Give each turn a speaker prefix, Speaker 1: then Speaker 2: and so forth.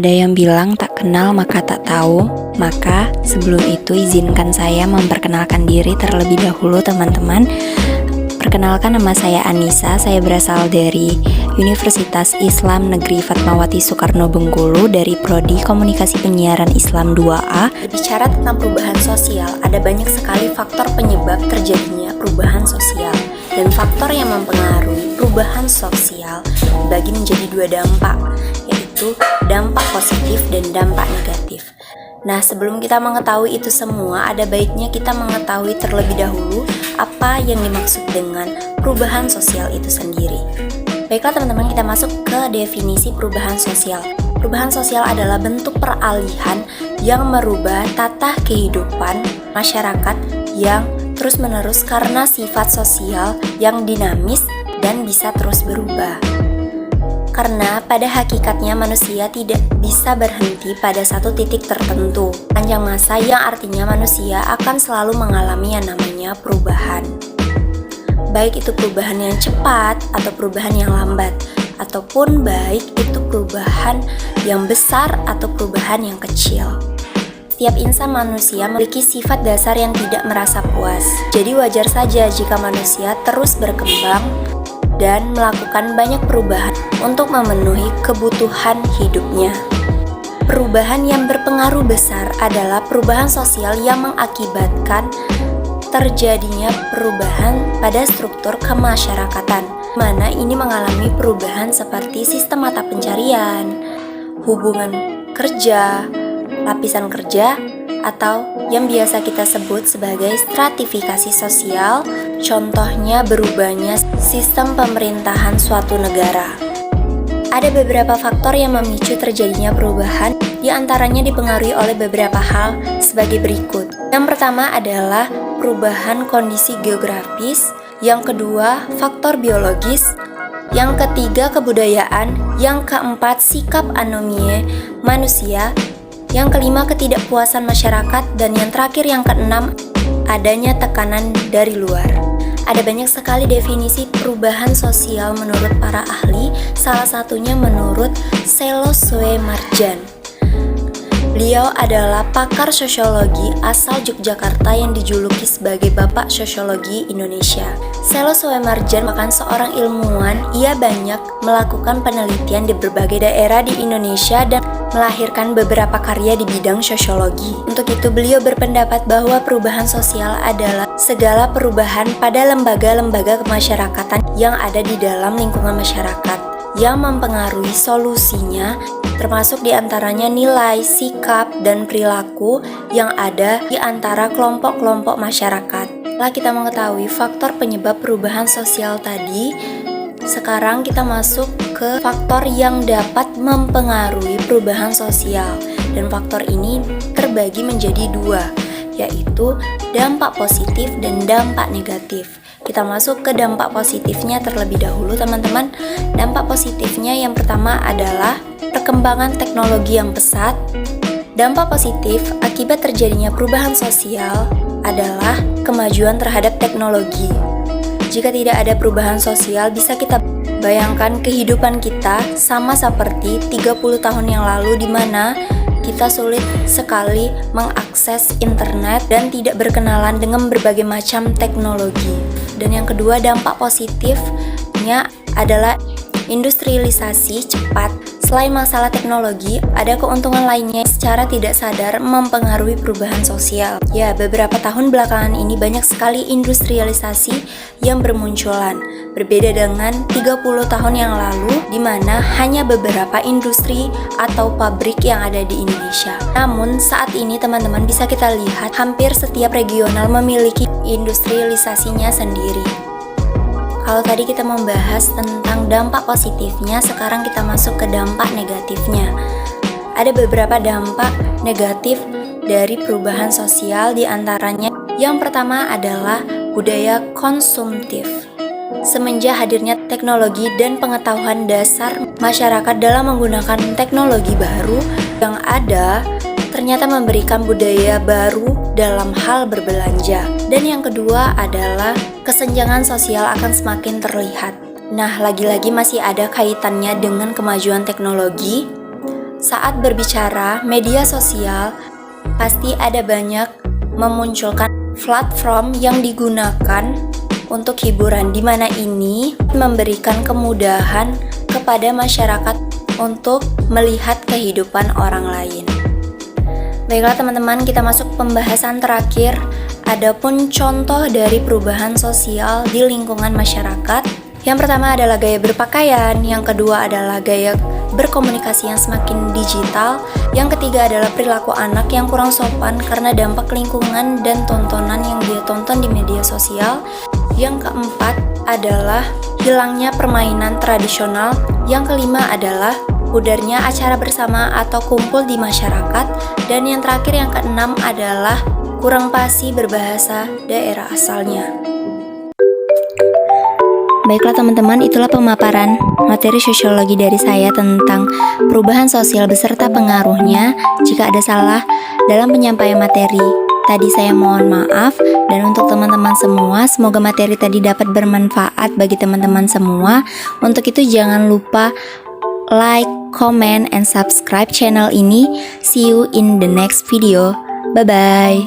Speaker 1: Ada yang bilang tak kenal maka tak tahu. Maka sebelum itu izinkan saya memperkenalkan diri terlebih dahulu teman-teman. Perkenalkan, nama saya Anissa. Saya berasal dari Universitas Islam Negeri Fatmawati Soekarno Bengkulu dari Prodi Komunikasi Penyiaran Islam 2A. Bicara tentang perubahan sosial, ada banyak sekali faktor penyebab terjadinya perubahan sosial. Dan faktor yang mempengaruhi perubahan sosial dibagi menjadi dua dampak, yaitu dampak positif dan dampak negatif. Nah, sebelum kita mengetahui itu semua, ada baiknya kita mengetahui terlebih dahulu apa yang dimaksud dengan perubahan sosial itu sendiri. Baiklah teman-teman, kita masuk ke definisi perubahan sosial. Perubahan sosial adalah bentuk peralihan yang merubah tata kehidupan masyarakat yang terus-menerus karena sifat sosial yang dinamis dan bisa terus berubah. Karena pada hakikatnya manusia tidak bisa berhenti pada satu titik tertentu. Panjang masa yang artinya manusia akan selalu mengalami yang namanya perubahan. Baik itu perubahan yang cepat atau perubahan yang lambat, ataupun baik itu perubahan yang besar atau perubahan yang kecil. Setiap insan manusia memiliki sifat dasar yang tidak merasa puas. Jadi wajar saja jika manusia terus berkembang dan melakukan banyak perubahan untuk memenuhi kebutuhan hidupnya. Perubahan yang berpengaruh besar adalah perubahan sosial yang mengakibatkan terjadinya perubahan pada struktur kemasyarakatan, mana ini mengalami perubahan seperti sistem mata pencarian, hubungan kerja, lapisan kerja, atau yang biasa kita sebut sebagai stratifikasi sosial, contohnya berubahnya sistem pemerintahan suatu negara. Ada beberapa faktor yang memicu terjadinya perubahan, di antaranya dipengaruhi oleh beberapa hal sebagai berikut. Yang pertama adalah perubahan kondisi geografis, yang kedua faktor biologis, yang ketiga kebudayaan, yang keempat sikap anomie manusia, yang kelima ketidakpuasan masyarakat, dan yang terakhir yang keenam adanya tekanan dari luar. Ada banyak sekali definisi perubahan sosial menurut para ahli, salah satunya menurut Sello Soe Marjan. Beliau adalah pakar sosiologi asal Yogyakarta yang dijuluki sebagai Bapak Sosiologi Indonesia. Sello Soe Marjan merupakan seorang ilmuwan. Ia banyak melakukan penelitian di berbagai daerah di Indonesia dan melahirkan beberapa karya di bidang sosiologi. Untuk itu beliau berpendapat bahwa perubahan sosial adalah segala perubahan pada lembaga-lembaga kemasyarakatan yang ada di dalam lingkungan masyarakat yang mempengaruhi solusinya, termasuk diantaranya nilai, sikap, dan perilaku yang ada di antara kelompok-kelompok masyarakat. Setelah kita mengetahui faktor penyebab perubahan sosial tadi, sekarang kita masuk ke faktor yang dapat mempengaruhi perubahan sosial. Dan faktor ini terbagi menjadi dua, yaitu dampak positif dan dampak negatif. Kita masuk ke dampak positifnya terlebih dahulu teman-teman. Dampak positifnya yang pertama adalah perkembangan teknologi yang pesat. Dampak positif akibat terjadinya perubahan sosial adalah kemajuan terhadap teknologi. Jika tidak ada perubahan sosial, bisa kita bayangkan kehidupan kita sama seperti 30 tahun yang lalu, di mana kita sulit sekali mengakses internet dan tidak berkenalan dengan berbagai macam teknologi. Dan yang kedua, dampak positifnya adalah industrialisasi cepat. Selain masalah teknologi, ada keuntungan lainnya yang secara tidak sadar mempengaruhi perubahan sosial. Ya, beberapa tahun belakangan ini banyak sekali industrialisasi yang bermunculan. Berbeda dengan 30 tahun yang lalu, di mana hanya beberapa industri atau pabrik yang ada di Indonesia. Namun, saat ini teman-teman bisa kita lihat hampir setiap regional memiliki industrialisasinya sendiri. Kalau tadi kita membahas tentang dampak positifnya, sekarang kita masuk ke dampak negatifnya. Ada beberapa dampak negatif dari perubahan sosial, di antaranya yang pertama adalah budaya konsumtif. Semenjak hadirnya teknologi dan pengetahuan dasar masyarakat dalam menggunakan teknologi baru yang ada, ternyata memberikan budaya baru dalam hal berbelanja. Dan yang kedua adalah kesenjangan sosial akan semakin terlihat. Nah, lagi-lagi masih ada kaitannya dengan kemajuan teknologi. Saat berbicara media sosial, pasti ada banyak memunculkan platform yang digunakan untuk hiburan, di mana ini memberikan kemudahan kepada masyarakat untuk melihat kehidupan orang lain. Baiklah teman-teman, kita masuk pembahasan terakhir. Adapun contoh dari perubahan sosial di lingkungan masyarakat. Yang pertama adalah gaya berpakaian, yang kedua adalah gaya berkomunikasi yang semakin digital, yang ketiga adalah perilaku anak yang kurang sopan karena dampak lingkungan dan tontonan yang dia tonton di media sosial. Yang keempat adalah hilangnya permainan tradisional. Yang kelima adalah pudarnya acara bersama atau kumpul di masyarakat. Dan yang terakhir, yang keenam adalah kurang fasih berbahasa daerah asalnya. Baiklah teman-teman, itulah pemaparan materi sosiologi dari saya tentang perubahan sosial beserta pengaruhnya. Jika ada salah dalam penyampaian materi tadi, saya mohon maaf. Dan untuk teman-teman semua, semoga materi tadi dapat bermanfaat bagi teman-teman semua. Untuk itu jangan lupa like, comment, and subscribe channel ini. See you in the next video. Bye-bye.